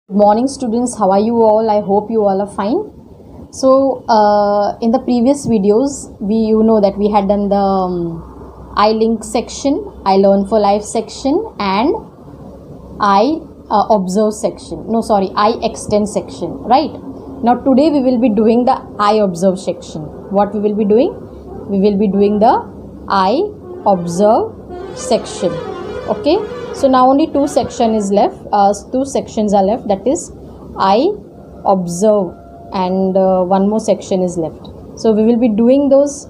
Good morning, students. How are you all? I hope you all are fine. So, in the previous videos, you know that we had done the iLink section, I Learn for Life section, and I Observe section. No, sorry, I Extend section. Right? Now, today we will be doing the I Observe section. What we will be doing? We will be doing the I Observe section. Okay. So now only two sections are left, that is I observe, and one more section is left. So we will be doing those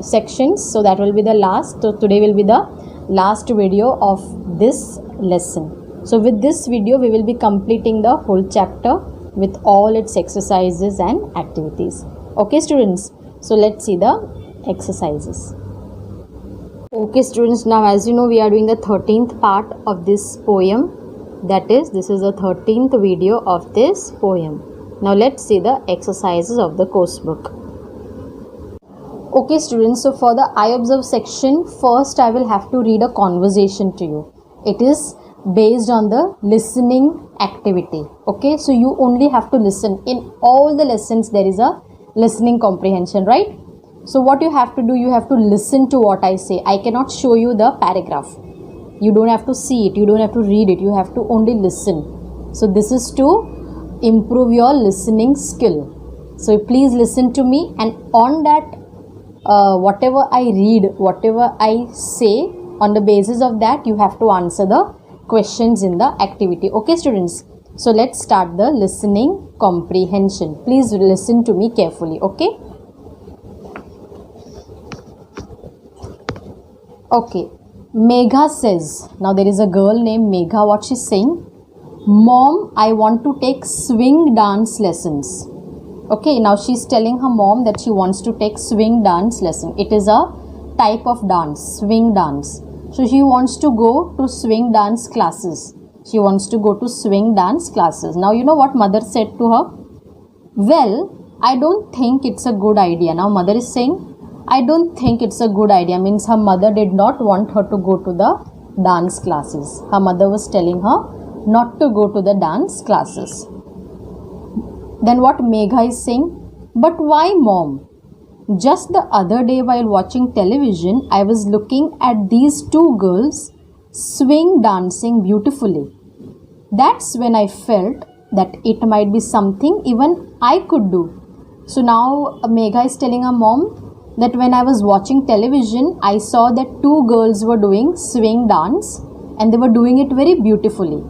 sections. So that will be the last. So today will be the last video of this lesson. So with this video we will be completing the whole chapter with all its exercises and activities. Okay students, so let's see the exercises. Okay students, now as you know we are doing the 13th part of this poem, that is this is the 13th video of this poem. Now let's see the exercises of the course book. Okay students, so for the I Observe section, first I will have to read a conversation to you. It is based on the listening activity. Okay, so you only have to listen. In all the lessons there is a listening comprehension, right? So what you have to do, you have to listen to what I say. I cannot show you the paragraph. You don't have to see it. You don't have to read it. You have to only listen. So this is to improve your listening skill. So please listen to me, and on that, whatever I read, whatever I say, on the basis of that, you have to answer the questions in the activity. Okay, students? So let's start the listening comprehension. Please listen to me carefully. Okay? Okay, Megha says, now there is a girl named Megha, what she's saying, Mom, I want to take swing dance lessons. Okay, now she's telling her mom that she wants to take swing dance lesson. It is a type of dance, swing dance. So she wants to go to swing dance classes. She wants to go to swing dance classes. Now you know what mother said to her? Well, I don't think it's a good idea. Now mother is saying, I don't think it's a good idea. Means her mother did not want her to go to the dance classes. Her mother was telling her not to go to the dance classes. Then what Megha is saying? But why, mom? Just the other day while watching television, I was looking at these two girls swing dancing beautifully. That's when I felt that it might be something even I could do. So now Megha is telling her mom that when I was watching television, I saw that two girls were doing swing dance and they were doing it very beautifully.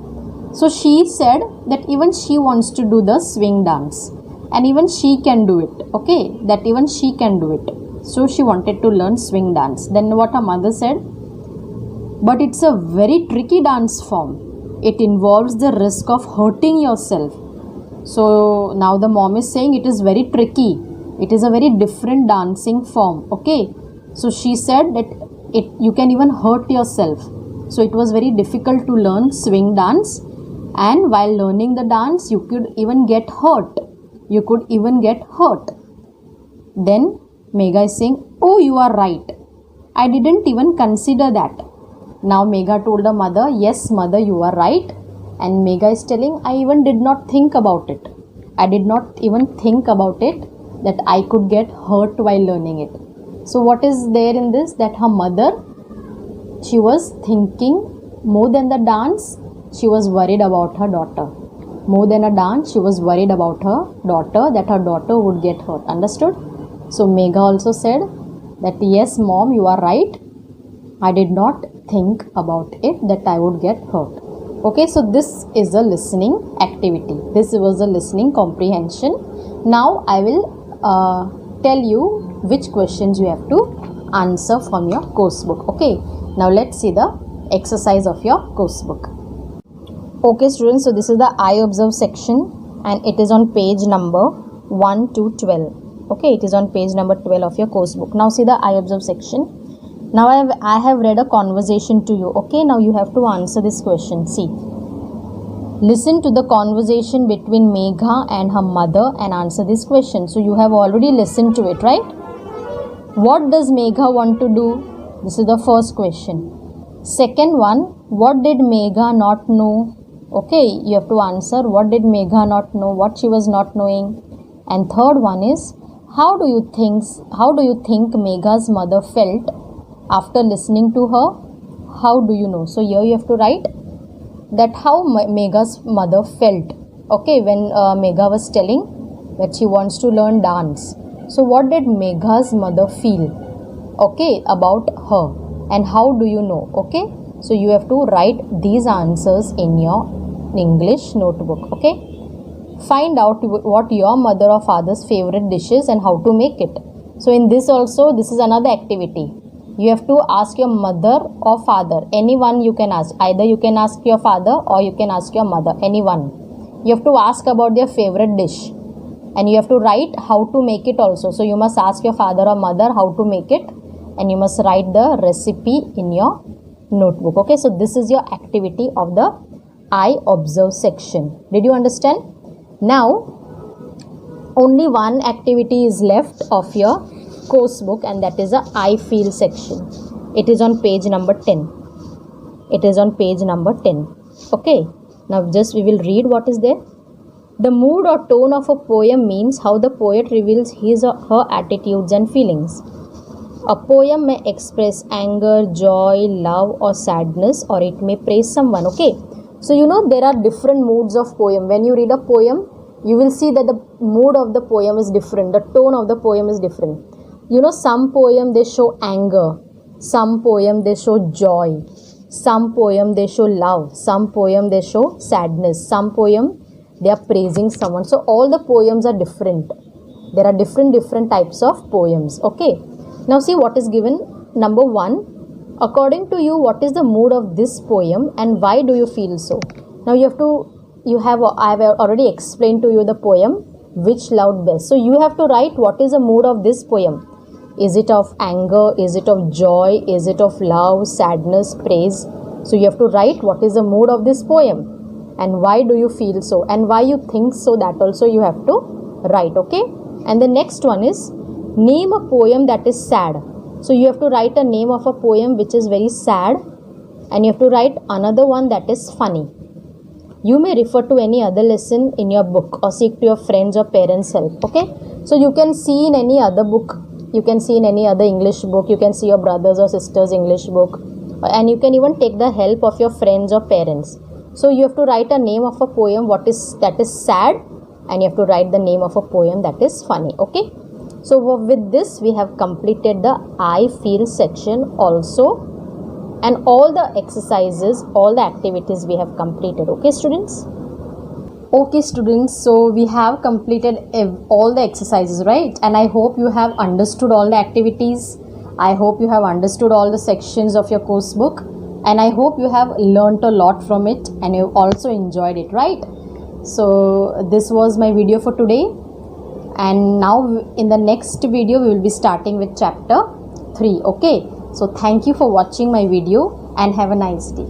So she said that even she wants to do the swing dance and even she can do it. Okay, that even she can do it. So she wanted to learn swing dance. Then what her mother said? But it's a very tricky dance form. It involves the risk of hurting yourself. So now the mom is saying it is very tricky. It is a very different dancing form. Okay, so she said that you can even hurt yourself. So it was very difficult to learn swing dance, and while learning the dance you could even get hurt. Then Megha is saying, oh, you are right. I didn't even consider that. Now Megha told her mother, yes mother, you are right. And Megha is telling, I even did not think about it. I did not even think about it that I could get hurt while learning it. So what is there in this? That her mother, she was thinking more than the dance, she was worried about her daughter. More than a dance, she was worried about her daughter, that her daughter would get hurt. Understood? So Megha also said that yes mom, you are right. I did not think about it that I would get hurt. Okay, so this is a listening activity. This was a listening comprehension. Now I will tell you which questions you have to answer from your course book. Okay, now let's see the exercise of your course book. Okay students, so this is the I Observe section and it is on page number 1 to 12. Okay, it is on page number 12 of your course book. Now see the I Observe section. Now I have read a conversation to you. Okay, now you have to answer this question. See, listen to the conversation between Megha and her mother and answer this question. So you have already listened to it, right? What does Megha want to do? This is the first question. Second one, what did Megha not know? Okay, you have to answer what did Megha not know, what she was not knowing. And third one is, how do you think Megha's mother felt after listening to her? How do you know? So here you have to write that how Megha's mother felt, okay, when Megha was telling that she wants to learn dance. So what did Megha's mother feel, okay, about her, and how do you know? Okay, so you have to write these answers in your English notebook. Okay, find out what your mother or father's favorite dish is and how to make it. So in this also, this is another activity. You have to ask your mother or father, anyone you can ask. Either you can ask your father or you can ask your mother, anyone. You have to ask about their favorite dish, and you have to write how to make it also. So you must ask your father or mother how to make it, and you must write the recipe in your notebook. Okay, so this is your activity of the I observe section. Did you understand? Now only one activity is left of your course book, and that is the I feel section. It is on page number 10. It is on page number 10. Okay, now just we will read what is there. The mood or tone of a poem means how the poet reveals his or her attitudes and feelings. A poem may express anger, joy, love or sadness, or it may praise someone. Okay, so you know there are different moods of poem. When you read a poem, you will see that the mood of the poem is different, the tone of the poem is different. You know, some poem they show anger, some poem they show joy, some poem they show love, some poem they show sadness, some poem they are praising someone. So all the poems are different. There are different types of poems. Okay, now see what is given. Number 1, according to you, what is the mood of this poem and why do you feel so? Now I have already explained to you the poem which loved best. So you have to write what is the mood of this poem. Is it of anger? Is it of joy? Is it of love, sadness, praise? So you have to write what is the mood of this poem and why do you feel so and why you think so, that also you have to write. Okay, and the next one is name a poem that is sad. So you have to write a name of a poem which is very sad, and you have to write another one that is funny. You may refer to any other lesson in your book or seek to your friends or parents' help. Okay, so you can see in any other book, you can see in any other English book, you can see your brothers or sisters' English book, and you can even take the help of your friends or parents. So you have to write a name of a poem that is sad, and you have to write the name of a poem that is funny. Okay, so with this we have completed the I feel section also, and all the exercises, all the activities we have completed. Okay students? Okay students, so we have completed all the exercises, right? And I hope you have understood all the activities. I hope you have understood all the sections of your course book, and I hope you have learnt a lot from it and you also enjoyed it, right? So this was my video for today, and now in the next video we will be starting with chapter 3. Okay, so thank you for watching my video and have a nice day.